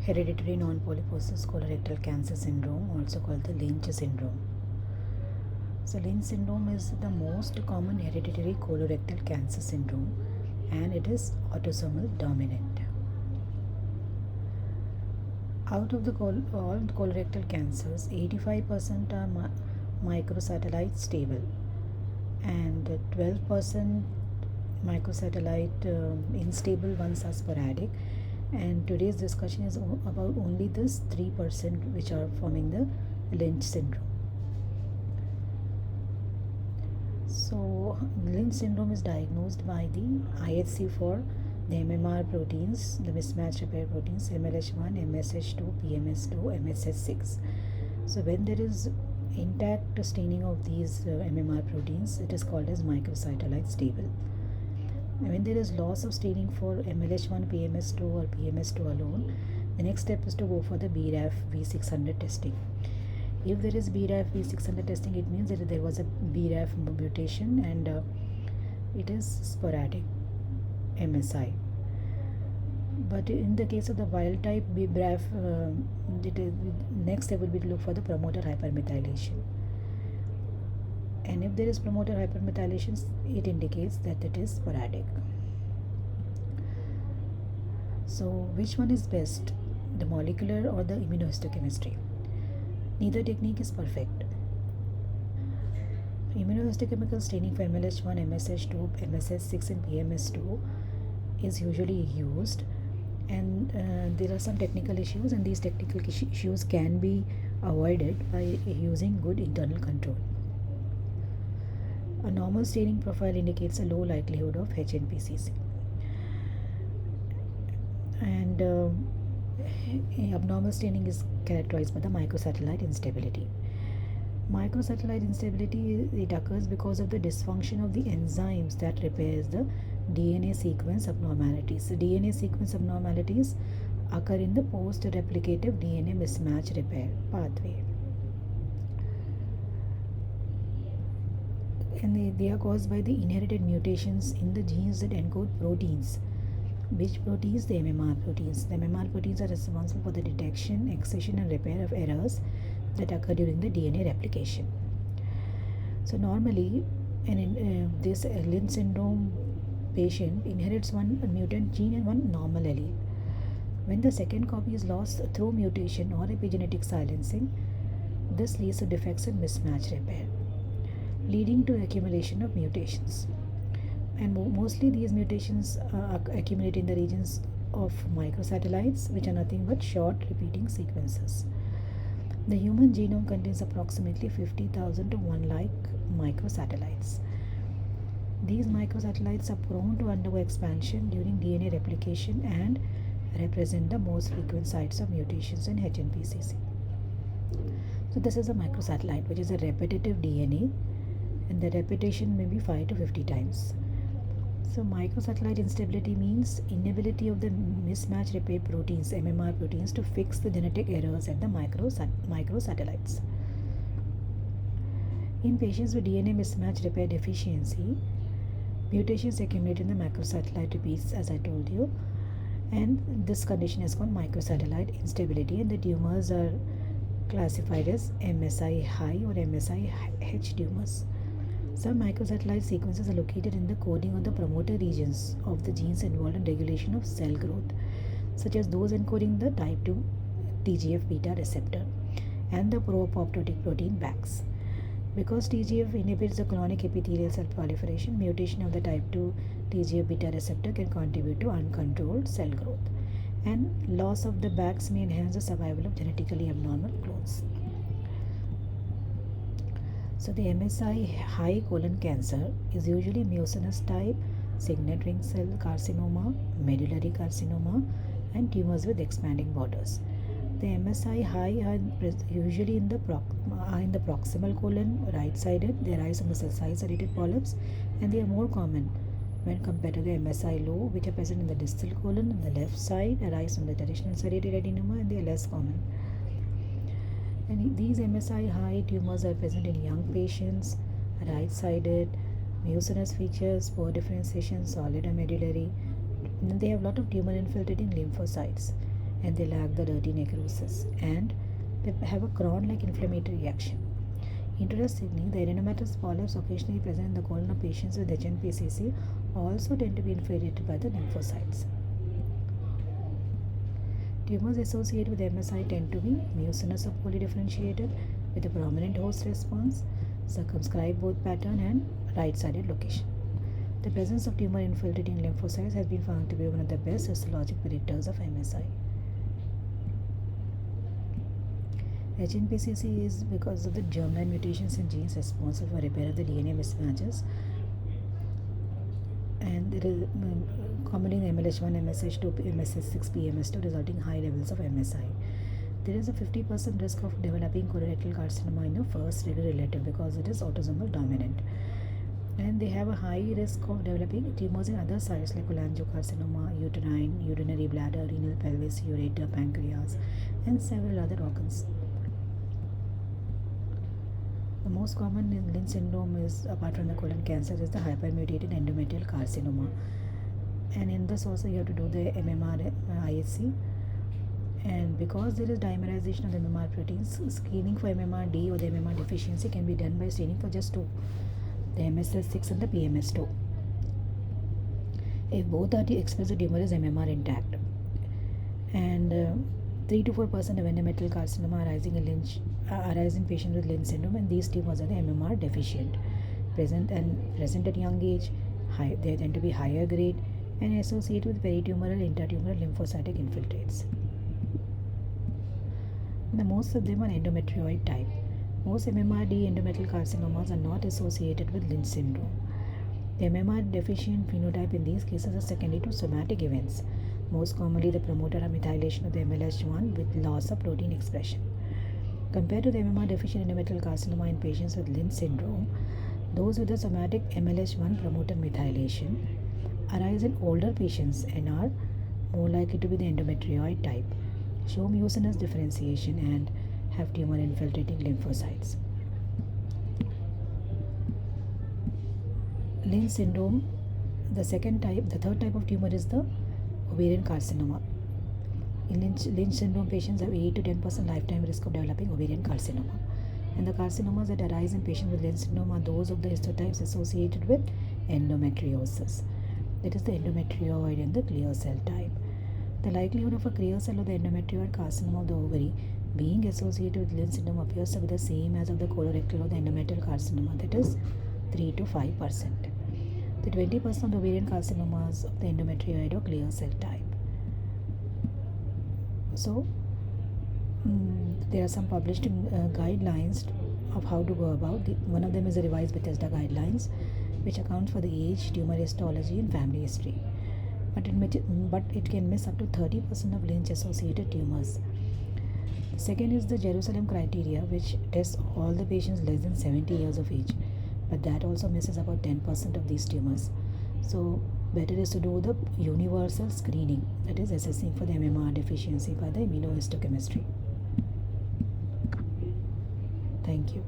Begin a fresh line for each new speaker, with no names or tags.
hereditary non-polyposis colorectal cancer syndrome, also called the Lynch syndrome. So Lynch syndrome is the most common hereditary colorectal cancer syndrome, and it is autosomal dominant. Out of all colorectal cancers, 85% are microsatellite stable, and 12% microsatellite unstable ones are sporadic. And today's discussion is about only this 3% which are forming the Lynch syndrome. So Lynch syndrome is diagnosed by the IHC for the MMR proteins, the mismatch repair proteins MLH1, MSH2, PMS2, MSH6. So when there is intact staining of these MMR proteins, it is called as microsatellite stable. And when there is loss of staining for MLH1, PMS2 or PMS2 alone, the next step is to go for the BRAF V600 testing. If there is BRAF V600 testing, it means that there was a BRAF mutation and it is sporadic MSI. But in the case of the wild type BRAF, next step will be to look for the promoter hypermethylation. And if there is promoter hypermethylation, it indicates that it is sporadic. So which one is best, the molecular or the immunohistochemistry? Neither technique is perfect. Immunohistochemical staining for MLH1, MSH2, MSH6 and PMS2 is usually used, and there are some technical issues, and these technical issues can be avoided by using good internal control. A normal staining profile indicates a low likelihood of HNPCC, and abnormal staining is characterized by the microsatellite instability. Microsatellite instability, it occurs because of the dysfunction of the enzymes that repairs the DNA sequence abnormalities. The DNA sequence abnormalities occur in the post-replicative DNA mismatch repair pathway, and they are caused by the inherited mutations in the genes that encode proteins. Which proteins? The MMR proteins. The MMR proteins are responsible for the detection, excision and repair of errors that occur during the DNA replication. So normally, this Lynch syndrome patient inherits one mutant gene and one normal allele. When the second copy is lost through mutation or epigenetic silencing, this leads to defects in mismatch repair, leading to accumulation of mutations. And mostly these mutations accumulate in the regions of microsatellites, which are nothing but short repeating sequences. The human genome contains approximately 50,000 to 1 lakh microsatellites. These microsatellites are prone to undergo expansion during DNA replication and represent the most frequent sites of mutations in HNPCC. So this is a microsatellite, which is a repetitive DNA, and the repetition may be 5 to 50 times. So microsatellite instability means inability of the mismatch repair proteins, MMR proteins, to fix the genetic errors at the microsatellites. In patients with DNA mismatch repair deficiency, mutations accumulate in the macrosatellite repeats, as I told you, and this condition is called microsatellite instability, and the tumors are classified as MSI high or MSI H tumors. Some microsatellite sequences are located in the coding of the promoter regions of the genes involved in regulation of cell growth, such as those encoding the type 2 TGF-beta receptor and the pro-apoptotic protein BAX. Because TGF inhibits the colonic epithelial cell proliferation, mutation of the type 2 TGF-beta receptor can contribute to uncontrolled cell growth, and loss of the BAX may enhance the survival of genetically abnormal clones. So the MSI high colon cancer is usually mucinous type, signet ring cell carcinoma, medullary carcinoma, and tumors with expanding borders. The MSI high are usually in the proximal colon, right-sided. They arise from the cell-size serrated polyps, and they are more common when compared to the MSI low, which are present in the distal colon on the left side, arise from the traditional serrated adenoma, and they are less common. And these MSI high tumors are present in young patients, right-sided, mucinous features, poor differentiation, solid or medullary. And they have a lot of tumor infiltrating lymphocytes, and they lack the dirty necrosis, and they have a Crohn-like inflammatory reaction. Interestingly, the adenomatous polyps occasionally present in the colon of patients with HNPCC also tend to be infiltrated by the lymphocytes. Tumors associated with MSI tend to be mucinous or polydifferentiated with a prominent host response, circumscribed both pattern and right-sided location. The presence of tumor infiltrating lymphocytes has been found to be one of the best histologic predictors of MSI. HNPCC is because of the germline mutations in genes responsible for repair of the DNA mismatches, and it is commonly in MLH1, MSH2, MSH6, PMS2, resulting high levels of MSI. There is a 50% risk of developing colorectal carcinoma in a first degree relative because it is autosomal dominant. And they have a high risk of developing tumors in other sites like cholangiocarcinoma, uterine, urinary bladder, renal pelvis, ureter, pancreas, and several other organs. The most common in Lynch syndrome is, apart from the colon cancer, is the hypermutated endometrial carcinoma. And in this also you have to do the MMR IHC. And because there is dimerization of the MMR proteins, screening for MMR-D or the MMR deficiency can be done by screening for just two, the MSS6 and the PMS2. If both are expressed, the tumor is MMR intact. And 3 to 4% of endometrial carcinoma arising in patients with Lynch syndrome, and these tumors are the MMR deficient, present at young age. They tend to be higher grade and associated with peritumoral, intratumoral lymphocytic infiltrates. Most of them are endometrioid type. Most MMR-D endometrial carcinomas are not associated with Lynch syndrome. The MMR deficient phenotype in these cases is secondary to somatic events, most commonly the promoter of methylation of the MLH1 with loss of protein expression. Compared to the MMR deficient endometrial carcinoma in patients with Lynch syndrome, those with the somatic MLH1 promoter methylation arise in older patients and are more likely to be the endometrioid type, show mucinous differentiation, and have tumor infiltrating lymphocytes. Lynch syndrome, the third type of tumor is the ovarian carcinoma. In Lynch syndrome, patients have 8 to 10% lifetime risk of developing ovarian carcinoma. And the carcinomas that arise in patients with Lynch syndrome are those of the histotypes associated with endometriosis. That is the endometrioid and the clear cell type. The likelihood of a clear cell of the endometrioid carcinoma of the ovary being associated with Lynch syndrome appears to be the same as of the colorectal or the endometrial carcinoma, that is 3 to 5%. The 20% of the ovarian carcinomas of the endometrioid or clear cell type. So, there are some published guidelines of how to go about. One of them is the revised Bethesda guidelines, which accounts for the age, tumor histology, and family history. But it can miss up to 30% of Lynch-associated tumors. Second is the Jerusalem criteria, which tests all the patients less than 70 years of age, but that also misses about 10% of these tumors. So better is to do the universal screening, that is assessing for the MMR deficiency by the immunohistochemistry. Thank you.